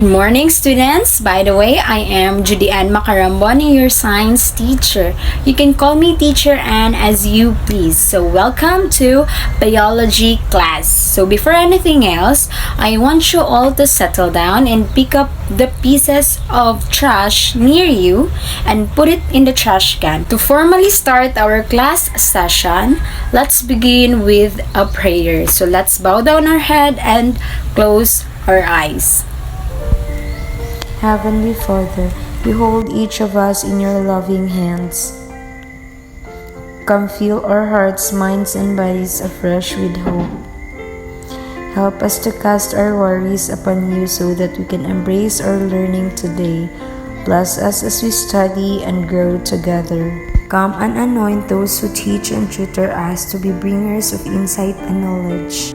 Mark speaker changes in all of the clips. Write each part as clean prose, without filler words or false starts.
Speaker 1: Good morning, students. By the way, I am Judy Ann Macarambon, your science teacher. You can call me Teacher Ann as you please. So, welcome to biology class. So, before anything else, I want you all to settle down and pick up the pieces of trash near you and put it in the trash can. To formally start our class session, let's begin with a prayer. So, let's bow down our head and close our eyes.
Speaker 2: Heavenly Father, behold each of us in your loving hands. Come fill our hearts, minds, and bodies afresh with hope. Help us to cast our worries upon you so that we can embrace our learning today. Bless us as we study and grow together. Come and anoint those who teach and tutor us to be bringers of insight and knowledge.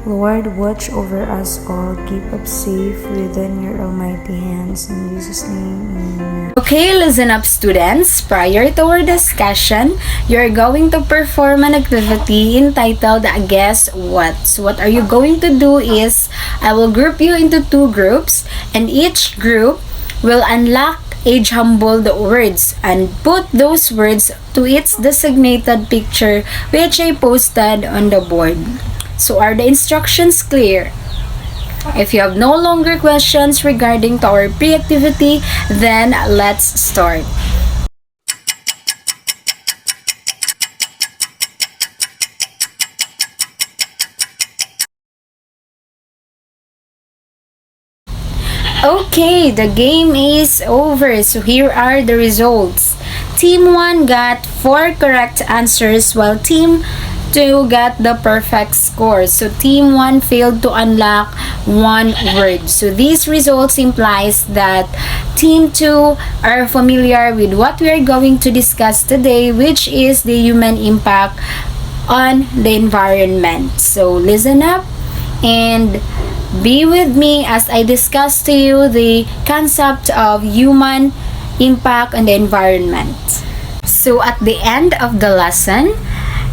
Speaker 2: Lord, watch over us all. Keep us safe within your almighty hands. In Jesus' name, amen.
Speaker 1: Okay, listen up, students. Prior to our discussion, you're going to perform an activity entitled Guess What. So what are you going to do is, I will group you into two groups, and each group will unlock a jumbled words and put those words to its designated picture which I posted on the board. So are the instructions clear? If you have no longer questions regarding to our pre-activity, then let's start. Okay, the game is over. So here are the results. Team 1 got 4 correct answers while Team 2 got the perfect score. So Team 1 failed to unlock one word. So these results implies that Team 2 are familiar with what we are going to discuss today, which is the human impact on the environment. So listen up and be with me as I discuss to you the concept of human impact on the environment. So at the end of the lesson,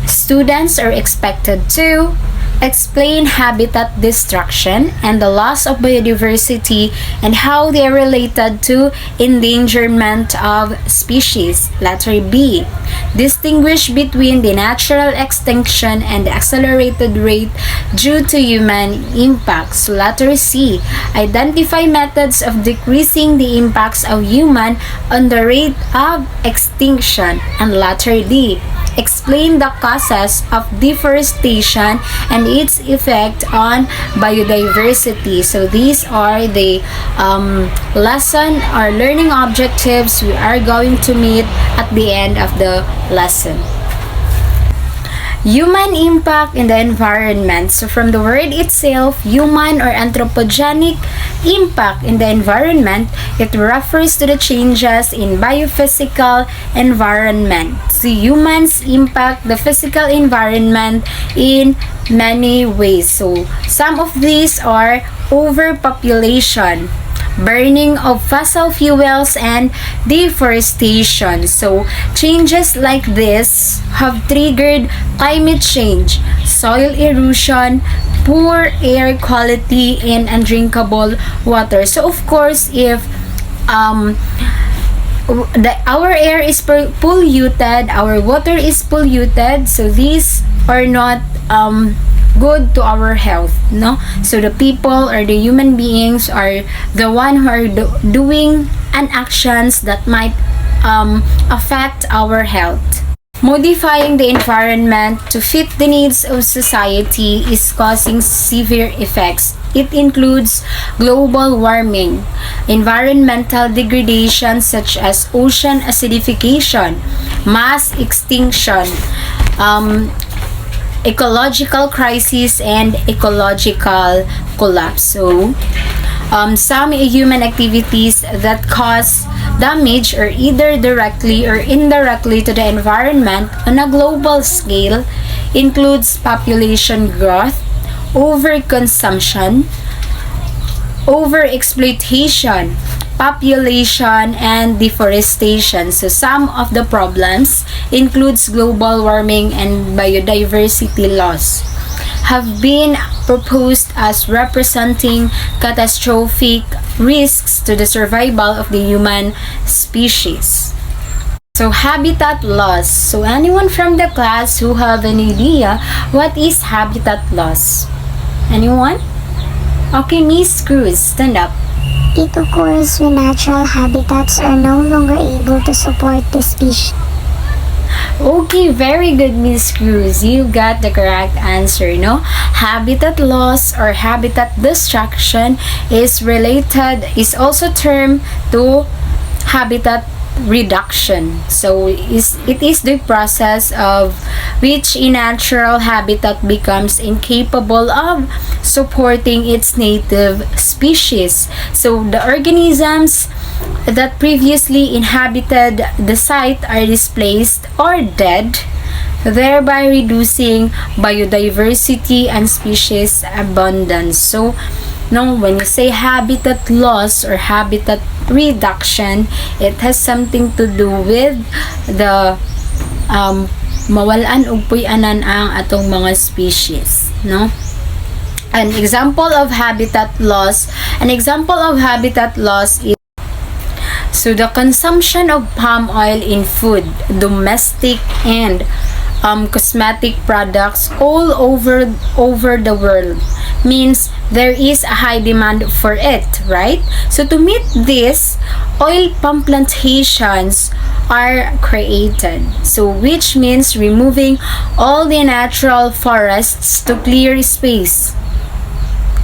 Speaker 1: students are expected to explain habitat destruction and the loss of biodiversity and how they are related to endangerment of species. Letter B. Distinguish between the natural extinction and the accelerated rate due to human impacts. Letter C. Identify methods of decreasing the impacts of human on the rate of extinction. And letter D. Explain the causes of deforestation and its effect on biodiversity. So these are the lesson or learning objectives we are going to meet at the end of the lesson. Human impact in the environment. So from the word itself, human or anthropogenic impact in the environment, it refers to the changes in biophysical environment. So humans impact the physical environment in many ways. So some of these are overpopulation, burning of fossil fuels, and deforestation. So changes like this have triggered climate change, soil erosion, poor air quality, and undrinkable water. So of course, if our air is polluted, our water is polluted, so these are not good to our health, no? So the people or the human beings are the one who are doing an actions that might affect our health. Modifying the environment to fit the needs of society is causing severe effects. It includes global warming, environmental degradation such as ocean acidification, mass extinction, ecological crisis, and ecological collapse. So, some human activities that cause damage or either directly or indirectly to the environment on a global scale includes population growth, overconsumption, overexploitation, population, and deforestation. So some of the problems includes global warming and biodiversity loss. have been proposed as representing catastrophic risks to the survival of the human species. So, habitat loss. So, anyone from the class who have an idea what is habitat loss? Anyone? Okay, Miss Cruz, stand up.
Speaker 3: It occurs when natural habitats are no longer able to support the species.
Speaker 1: Okay, very good, Miss Cruz. You got the correct answer, no? Habitat loss or habitat destruction is also termed to habitat reduction. So it is the process of which a natural habitat becomes incapable of supporting its native species. So the organisms that previously inhabited the site are displaced or dead, thereby reducing biodiversity and species abundance. So no, when you say habitat loss or habitat reduction, it has something to do with the mawalan og puy-anan ang atong mga species, no? An example of habitat loss is so the consumption of palm oil in food, domestic and cosmetic products all over the world means there is a high demand for it, right? So to meet this, oil palm plantations are created. So which means removing all the natural forests to clear space.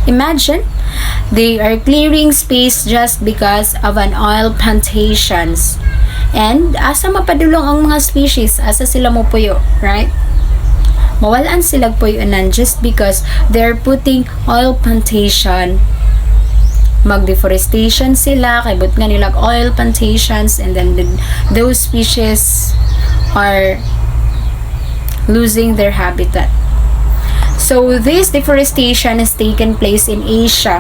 Speaker 1: Imagine, they are clearing space just because of an oil plantations. And asa mapadulong ang mga species, asa sila mo puyo, right? Mawalan sila puyonan just because they're putting oil plantation. Mag-deforestation sila, kay but nga nilag oil plantations, and then those species are losing their habitat. So this deforestation has taken place in Asia,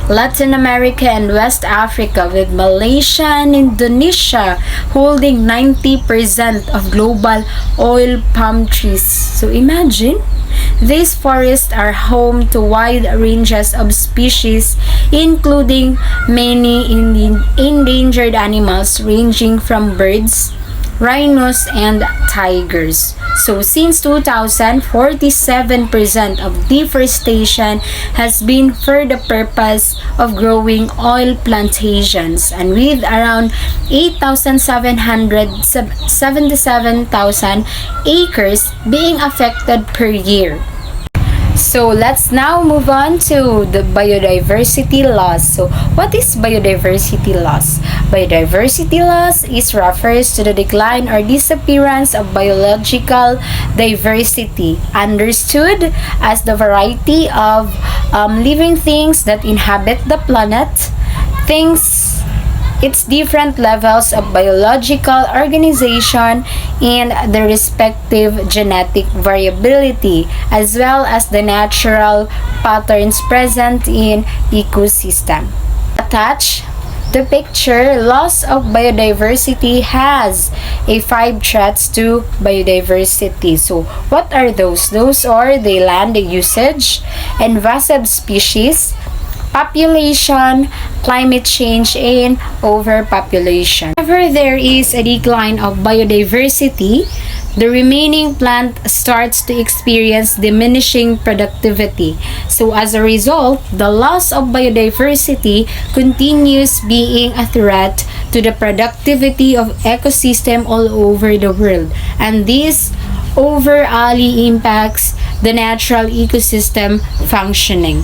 Speaker 1: Latin America, and West Africa, with Malaysia and Indonesia holding 90% of global oil palm trees. So imagine, these forests are home to wide ranges of species, including many endangered animals ranging from birds, rhinos, and tigers. So since 2000, 47% of deforestation has been for the purpose of growing oil plantations, and with around 8,777,000 acres being affected per year. So let's now move on to the biodiversity loss. So what is biodiversity loss? Biodiversity loss refers to the decline or disappearance of biological diversity, understood as the variety of living things that inhabit the planet, its different levels of biological organization and the respective genetic variability, as well as the natural patterns present in ecosystem. Attach the picture. Loss of biodiversity has 5 threats to biodiversity. So what are those? Those are the land usage, invasive species, population, climate change, and overpopulation. Whenever there is a decline of biodiversity, the remaining plant starts to experience diminishing productivity. So as a result, the loss of biodiversity continues being a threat to the productivity of ecosystem all over the world. And this overall impacts the natural ecosystem functioning.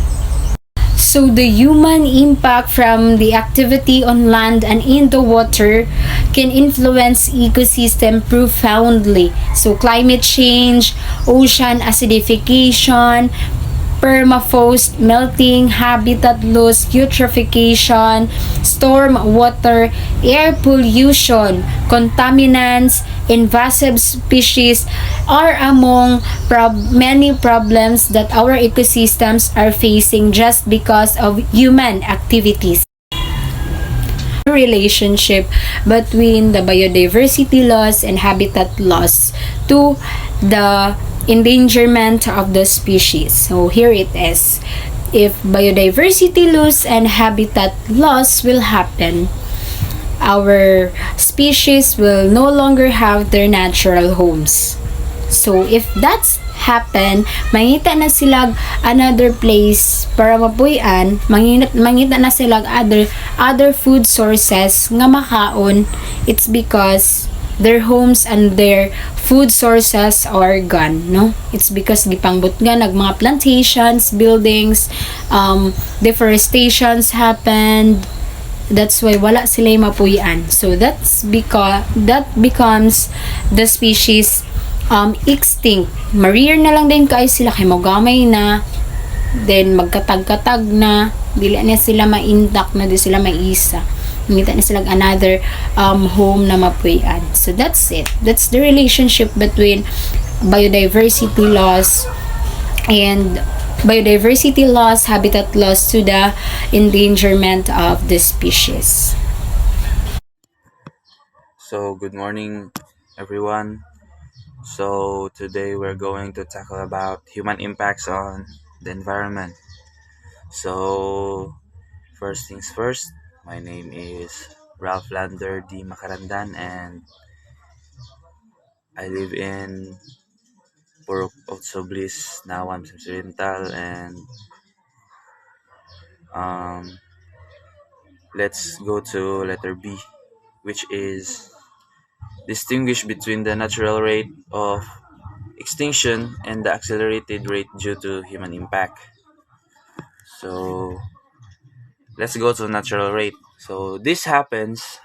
Speaker 1: So the human impact from the activity on land and in the water can influence ecosystem profoundly. So climate change, ocean acidification, permafrost melting, habitat loss, eutrophication, storm water, air pollution, contaminants, invasive species are among many problems that our ecosystems are facing just because of human activities. Relationship between the biodiversity loss and habitat loss to the endangerment of the species. So here it is. If biodiversity loss and habitat loss will happen, our species will no longer have their natural homes. So if that's happen, mangita na sila another place para mapuy-an, mangita na sila other food sources nga makaon. It's because their homes and their food sources are gone, no? It's because gipangbot nga nag mga plantations, buildings, deforestations happened. That's why wala sila mapuy-an. So that's because that becomes the species extinct. Marir na lang din kayo sila kay mogamay na, then magkatag-katag na, dili na sila ma-intact na, di sila maisa. Ngita na sila another home na mapuy-an. So that's it. That's the relationship between biodiversity loss and biodiversity loss, habitat loss to the endangerment of the species.
Speaker 4: So, good morning, everyone. So, today we're going to tackle about human impacts on the environment. So, first things first, my name is Ralph Lander D. Macarandan, and I live in Purok of Soblis, Nawam Occidental, and um, let's go to letter B, which is distinguish between the natural rate of extinction and the accelerated rate due to human impact. So let's go to natural rate. So this happens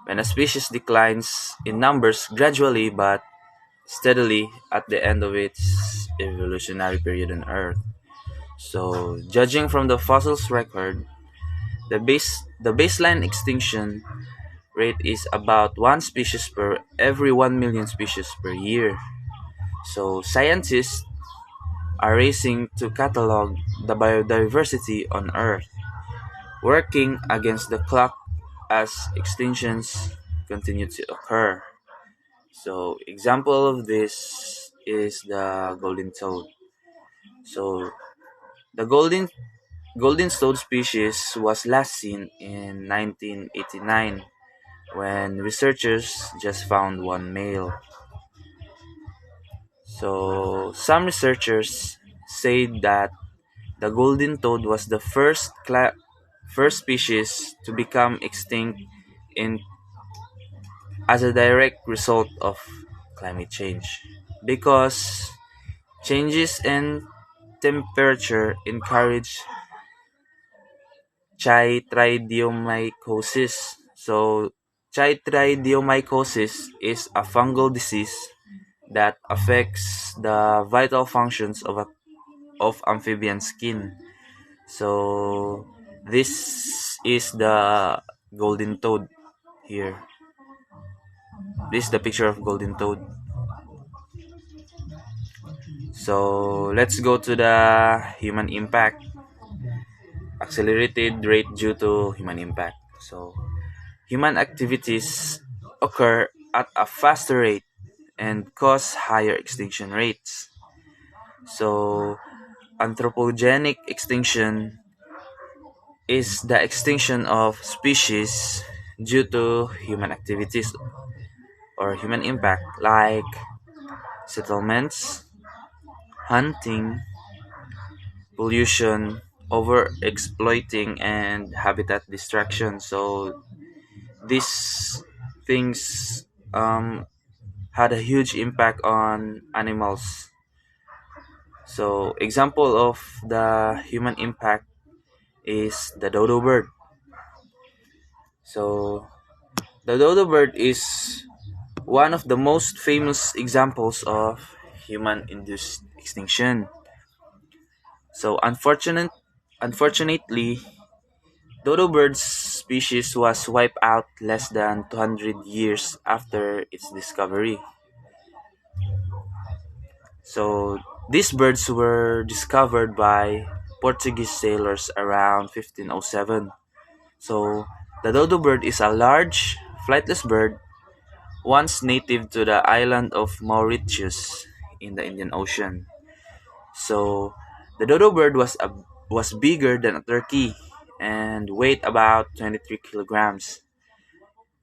Speaker 4: when a species declines in numbers gradually but steadily at the end of its evolutionary period on Earth. So judging from the fossils record, the baseline extinction rate is about one species per every 1 million species per year. So scientists are racing to catalog the biodiversity on Earth, working against the clock as extinctions continue to occur. So example of this is the golden toad. So the golden toad species was last seen in 1989 when researchers just found one male. So some researchers say that the golden toad was the first species to become extinct in as a direct result of climate change because changes in temperature encourage chytridiomycosis. So chytridiomycosis is a fungal disease that affects the vital functions of amphibian skin. So this is the golden toad here. This is the picture of golden toad. So let's go to the human impact. Accelerated rate due to human impact. So human activities occur at a faster rate and cause higher extinction rates. So anthropogenic extinction is the extinction of species due to human activities or human impact like settlements, hunting, pollution, over exploiting, and habitat destruction. So these things had a huge impact on animals. So example of the human impact is the dodo bird. So the dodo bird is one of the most famous examples of human-induced extinction. So unfortunately, dodo bird's species was wiped out less than 200 years after its discovery. So these birds were discovered by Portuguese sailors around 1507. So the dodo bird is a large, flightless bird once native to the island of Mauritius in the Indian Ocean. So the dodo bird was bigger than a turkey and weighed about 23 kilograms.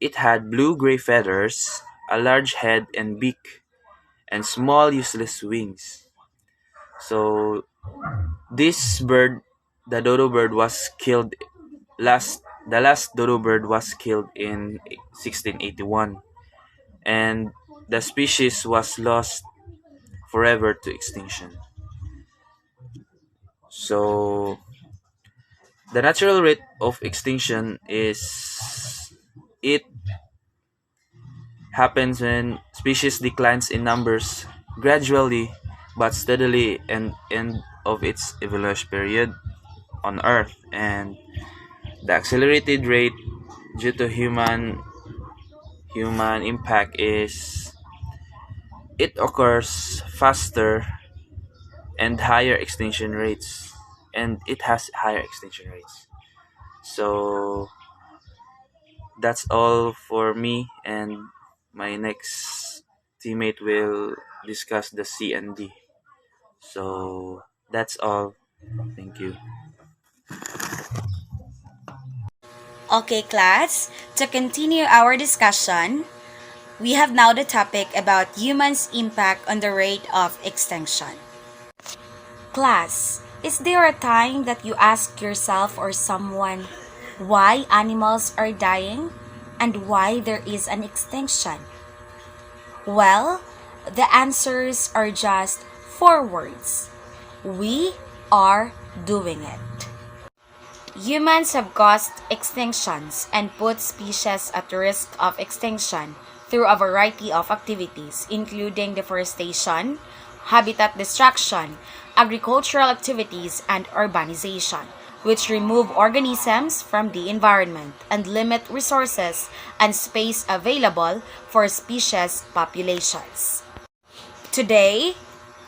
Speaker 4: It had blue-gray feathers, a large head and beak, and small useless wings. So this bird, the dodo bird, was killed last. The last dodo bird was killed in 1681, and the species was lost forever to extinction. So the natural rate of extinction is it happens when species declines in numbers gradually but steadily and end of its evolution period on Earth, and the accelerated rate due to human impact is it occurs faster and higher extinction rates, and it has higher extinction rates. So that's all for me, and my next teammate will discuss the C and D. So that's all. Thank you.
Speaker 5: Okay, class, to continue our discussion, we have now the topic about humans' impact on the rate of extinction. Class, is there a time that you ask yourself or someone why animals are dying and why there is an extinction? Well, the answers are just four words. We are doing it. Humans have caused extinctions and put species at risk of extinction through a variety of activities, including deforestation, habitat destruction, agricultural activities, and urbanization, which remove organisms from the environment and limit resources and space available for species populations. Today,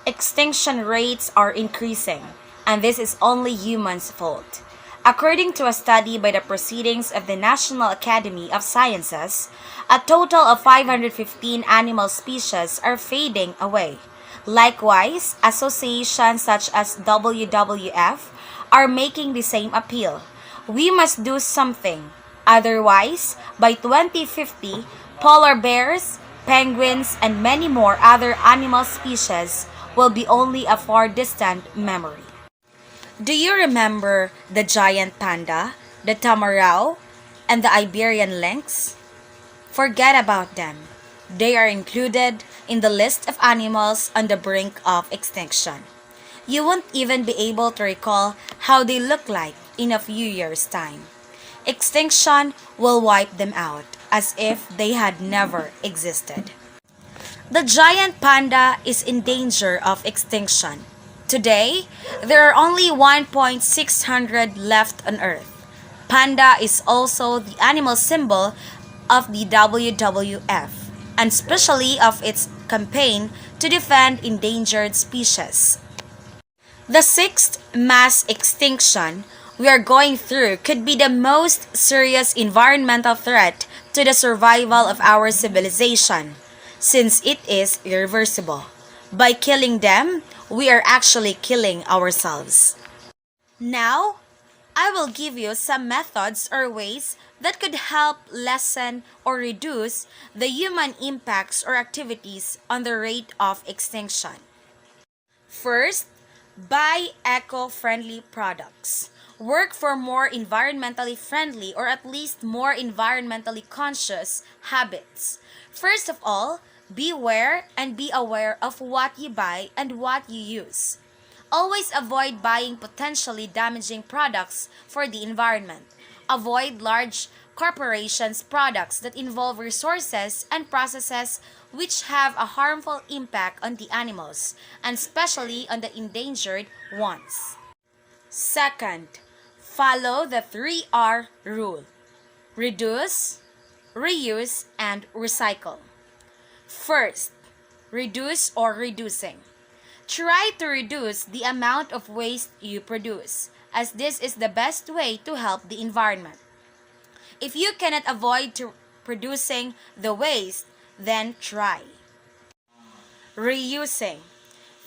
Speaker 5: extinction rates are increasing, and this is only humans' fault. According to a study by the Proceedings of the National Academy of Sciences, a total of 515 animal species are fading away. Likewise, associations such as WWF are making the same appeal. We must do something. Otherwise, by 2050, polar bears, penguins, and many more other animal species will be only a far distant memory. Do you remember the giant panda, the tamarau, and the Iberian lynx? Forget about them. They are included in the list of animals on the brink of extinction. You won't even be able to recall how they look like in a few years' time. Extinction will wipe them out as if they had never existed. The giant panda is in danger of extinction. Today, there are only 1,600 left on Earth. Panda is also the animal symbol of the WWF, and especially of its campaign to defend endangered species. The sixth mass extinction we are going through could be the most serious environmental threat to the survival of our civilization, since it is irreversible. By killing them, we are actually killing ourselves. Now, I will give you some methods or ways that could help lessen or reduce the human impacts or activities on the rate of extinction. First, buy eco-friendly products. Work for more environmentally friendly or at least more environmentally conscious habits. First of all, beware and be aware of what you buy and what you use. Always avoid buying potentially damaging products for the environment. Avoid large corporations' products that involve resources and processes which have a harmful impact on the animals, and especially on the endangered ones. Second, follow the 3R rule: reduce, reuse, and recycle. First, reduce or reducing. Try to reduce the amount of waste you produce, as this is the best way to help the environment. If you cannot avoid producing the waste, then try. Reusing.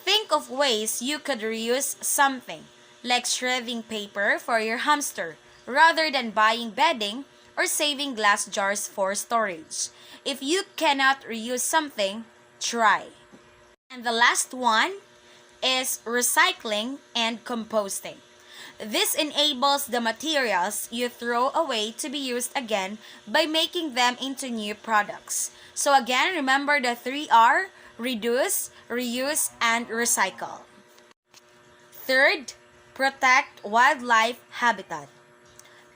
Speaker 5: Think of ways you could reuse something, like shredding paper for your hamster, rather than buying bedding or saving glass jars for storage. If you cannot reuse something, try. And the last one is recycling and composting. This enables the materials you throw away to be used again by making them into new products. So again, remember the 3R: reduce, reuse, and recycle. Third, protect wildlife habitat.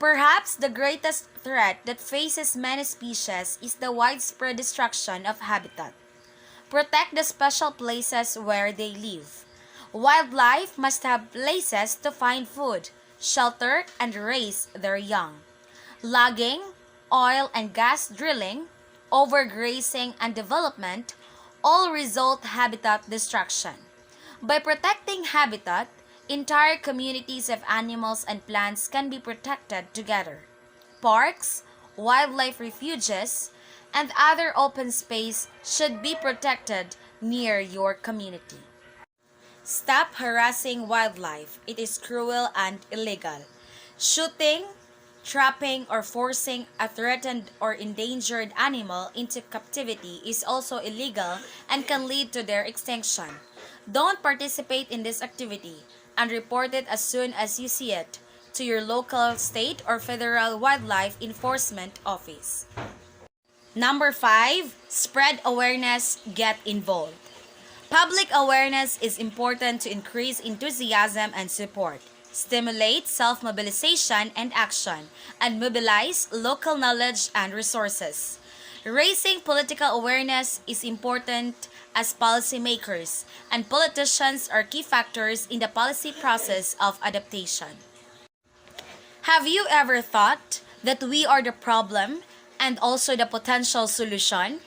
Speaker 5: Perhaps the greatest threat that faces many species is the widespread destruction of habitat. Protect the special places where they live. Wildlife must have places to find food, shelter, and raise their young. Logging, oil and gas drilling, overgrazing, and development all result habitat destruction. By protecting habitat, entire communities of animals and plants can be protected together. Parks, wildlife refuges, and other open space should be protected near your community. Stop harassing wildlife. It is cruel and illegal. Shooting, trapping, or forcing a threatened or endangered animal into captivity is also illegal and can lead to their extinction. Don't participate in this activity and report it as soon as you see it to your local, state, or federal wildlife enforcement office. Number 5, spread awareness, get involved. Public awareness is important to increase enthusiasm and support, stimulate self-mobilization and action, and mobilize local knowledge and resources. Raising political awareness is important as policymakers, and politicians are key factors in the policy process of adaptation. Have you ever thought that we are the problem and also the potential solution?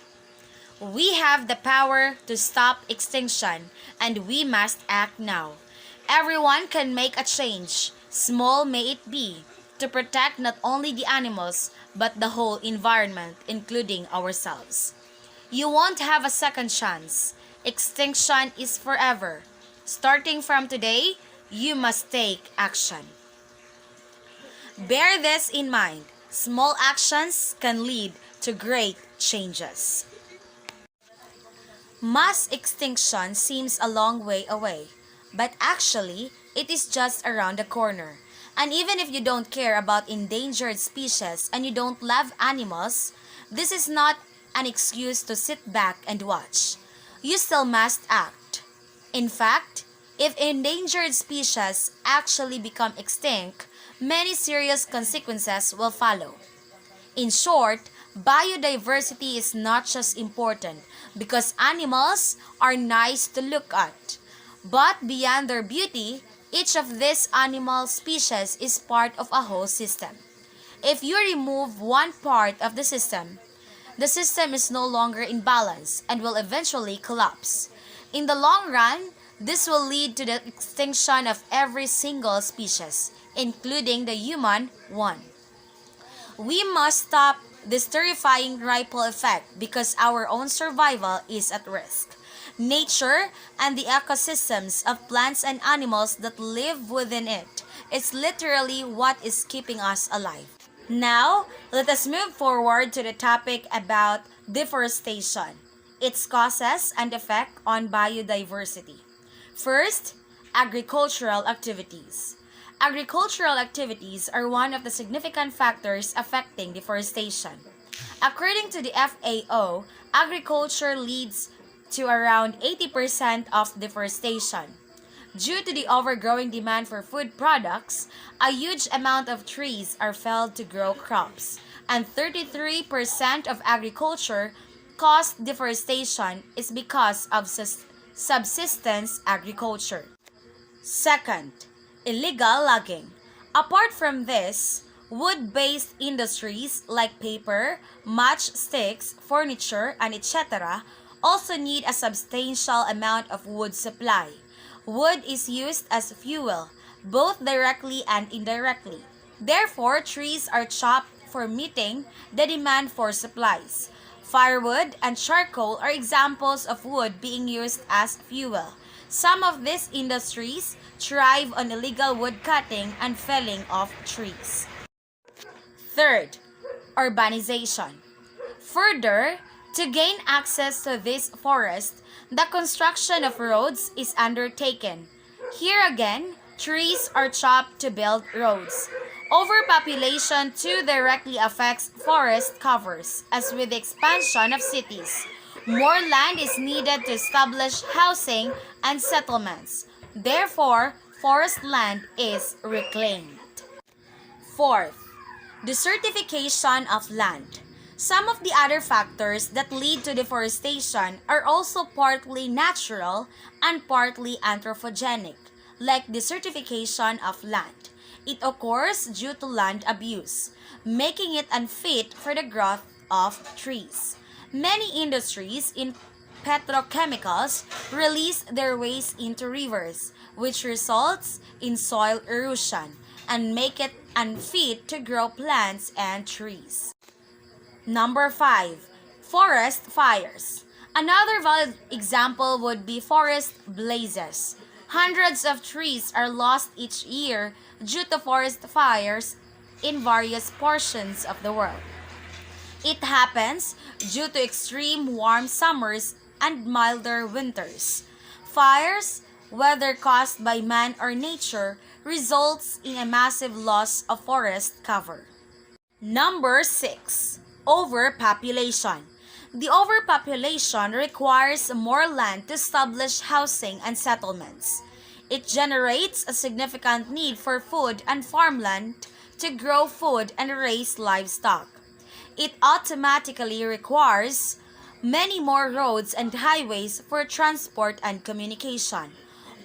Speaker 5: We have the power to stop extinction, and we must act now. Everyone can make a change, small may it be, to protect not only the animals but the whole environment, including ourselves. You won't have a second chance. Extinction is forever. Starting from today, you must take action. Bear this in mind. Small actions can lead to great changes. Mass extinction seems a long way away, but actually, it is just around the corner. And even if you don't care about endangered species and you don't love animals, this is not an excuse to sit back and watch. You still must act. In fact, if endangered species actually become extinct, many serious consequences will follow. In short, biodiversity is not just important because animals are nice to look at, but beyond their beauty, each of these animal species is part of a whole system. If you remove one part of the system is no longer in balance and will eventually collapse. In the long run, this will lead to the extinction of every single species, including the human one. We must stop this terrifying ripple effect because our own survival is at risk. Nature and the ecosystems of plants and animals that live within it is literally what is keeping us alive. Now, let us move forward to the topic about deforestation, its causes and effect on biodiversity. First, agricultural activities. Agricultural activities are one of the significant factors affecting deforestation. According to the FAO, agriculture leads to around 80% of deforestation. Due to the overgrowing demand for food products, a huge amount of trees are felled to grow crops, and 33% of agriculture cost deforestation is because of subsistence agriculture. Second, illegal logging. Apart from this, wood-based industries like paper, matchsticks, furniture, and etc. also need a substantial amount of wood supply. Wood is used as fuel, both directly and indirectly. Therefore, trees are chopped for meeting the demand for supplies. Firewood and charcoal are examples of wood being used as fuel. Some of these industries thrive on illegal wood cutting and felling of trees. Third, urbanization. Further, to gain access to this forest, the construction of roads is undertaken. Here again, trees are chopped to build roads. Overpopulation too directly affects forest covers, as with the expansion of cities. More land is needed to establish housing and settlements. Therefore, forest land is reclaimed. Fourth, desertification of land. Some of the other factors that lead to deforestation are also partly natural and partly anthropogenic, like desertification of land. It occurs due to land abuse, making it unfit for the growth of trees. Many industries in petrochemicals release their waste into rivers, which results in soil erosion and make it unfit to grow plants and trees. Number 5. Forest fires. Another valid example would be forest blazes. Hundreds of trees are lost each year due to forest fires in various portions of the world. It happens due to extreme warm summers and milder winters. Fires, whether caused by man or nature, results in a massive loss of forest cover. Number 6. Overpopulation. The overpopulation requires more land to establish housing and settlements. It generates a significant need for food and farmland to grow food and raise livestock. It automatically requires many more roads and highways for transport and communication.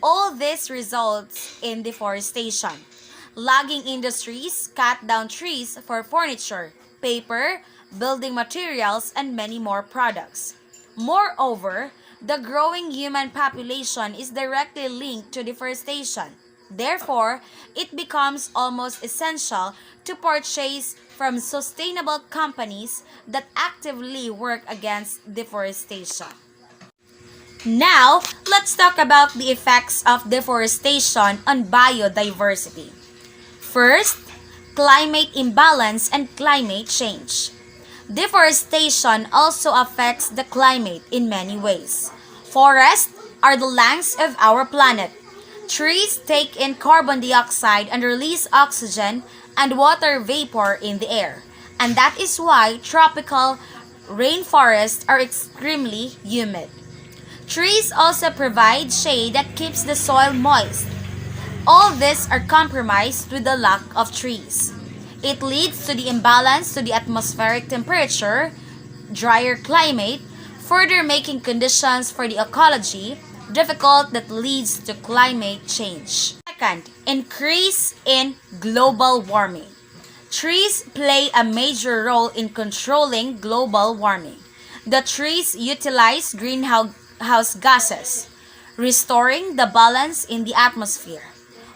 Speaker 5: All this results in deforestation. Logging industries cut down trees for furniture, paper, building materials, and many more products. Moreover, the growing human population is directly linked to deforestation. Therefore, it becomes almost essential to purchase from sustainable companies that actively work against deforestation. Now, let's talk about the effects of deforestation on biodiversity. First, climate imbalance and climate change. Deforestation also affects the climate in many ways. Forests are the lungs of our planet. Trees take in carbon dioxide and release oxygen and water vapor in the air. And that is why tropical rainforests are extremely humid. Trees also provide shade that keeps the soil moist. All these are compromised with the lack of trees. It leads to the imbalance to the atmospheric temperature, drier climate, further making conditions for the ecology difficult that leads to climate change. Second, increase in global warming. Trees play a major role in controlling global warming. The trees utilize greenhouse gases, restoring the balance in the atmosphere.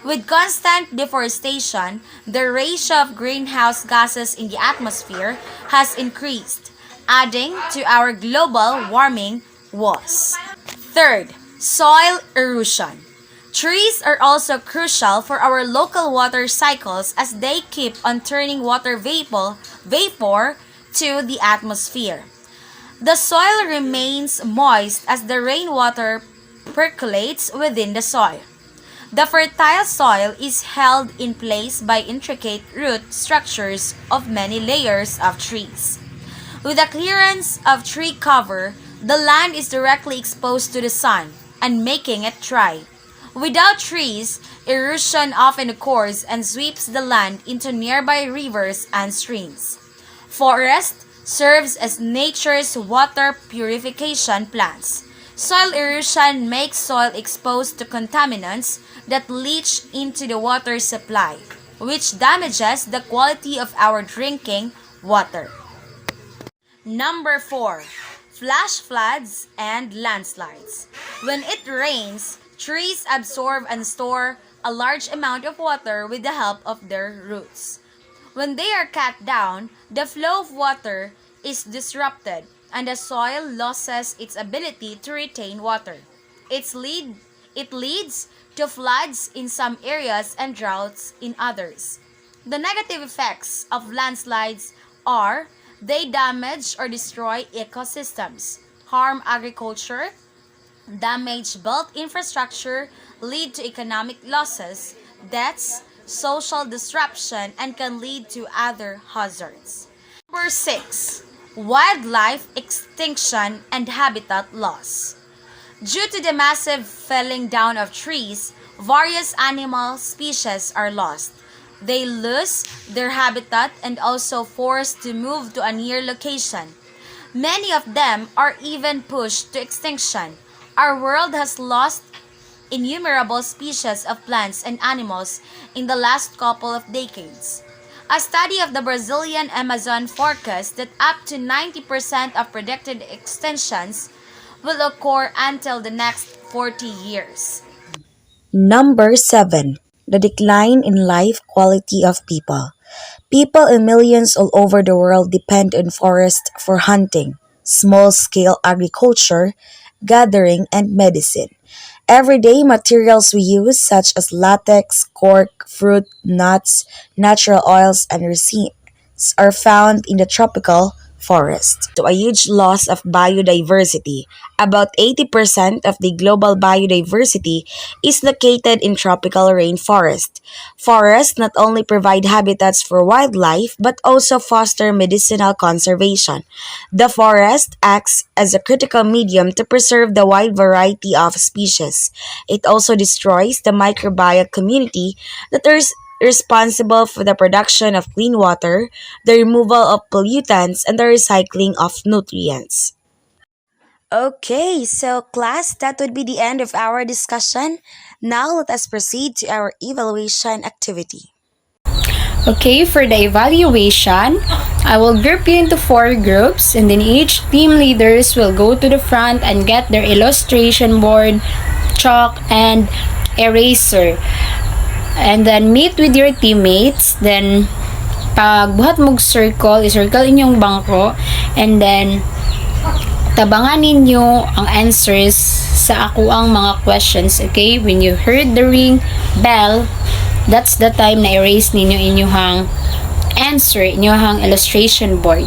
Speaker 5: With constant deforestation, the ratio of greenhouse gases in the atmosphere has increased, adding to our global warming woes. Third, soil erosion. Trees are also crucial for our local water cycles as they keep on turning water vapor to the atmosphere. The soil remains moist as the rainwater percolates within the soil. The fertile soil is held in place by intricate root structures of many layers of trees. With the clearance of tree cover, the land is directly exposed to the sun and making it dry. Without trees, erosion often occurs and sweeps the land into nearby rivers and streams. Forest serves as nature's water purification plants. Soil erosion makes soil exposed to contaminants that leach into the water supply, which damages the quality of our drinking water. Number 4. Flash floods and landslides. When it rains, trees absorb and store a large amount of water with the help of their roots. When they are cut down, the flow of water is disrupted and the soil loses its ability to retain water. It leads to floods in some areas and droughts in others. The negative effects of landslides are they damage or destroy ecosystems, harm agriculture, damage built infrastructure, lead to economic losses, deaths, social disruption, and can lead to other hazards. Number 6. Wildlife extinction and habitat loss. Due to the massive felling down of trees, various animal species are lost. They lose their habitat and also forced to move to a near location. Many of them are even pushed to extinction. Our world has lost innumerable species of plants and animals in the last couple of decades. A study of the Brazilian Amazon forecasts that up to 90% of predicted extinctions will occur until the next 40 years.
Speaker 6: Number 7. The decline in life quality of people. People in millions all over the world depend on forests for hunting, small-scale agriculture, gathering, and medicine. Everyday materials we use, such as latex, cork, fruit, nuts, natural oils, and resins, are found in the tropical forest. To a huge loss of biodiversity. About 80% of the global biodiversity is located in tropical rainforest. Forests not only provide habitats for wildlife but also foster medicinal conservation. The forest acts as a critical medium to preserve the wide variety of species. It also destroys the microbial community that is responsible for the production of clean water, the removal of pollutants, and the recycling of nutrients. Okay, so class, that would be the end of our discussion. Now let us proceed to our evaluation activity.
Speaker 1: Okay, for the evaluation, I will group you into 4 groups, and then each team leaders will go to the front and get their illustration board, chalk, and eraser. And then meet with your teammates. Then pag buhat mong circle, i-circle inyong bangko, and then tabangan ninyo ang answers sa ako ang mga questions. Okay, when you heard the ring bell, that's the time na erase ninyo inyong answer, inyong illustration board.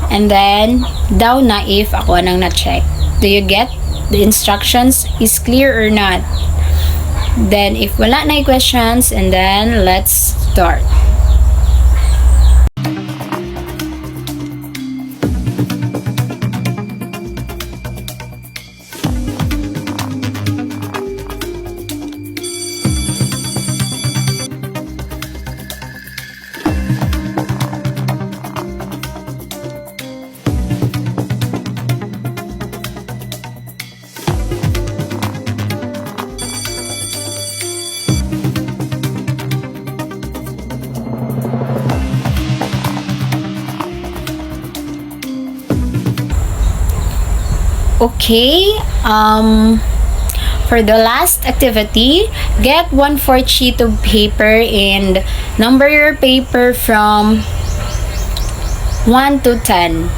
Speaker 1: And then down na if ako anang na-check. Do you get the instructions? Is clear or not? Then if wala na questions, and then let's start. Okay, for the last activity, get 1/4 sheet of paper and number your paper from 1 to 10.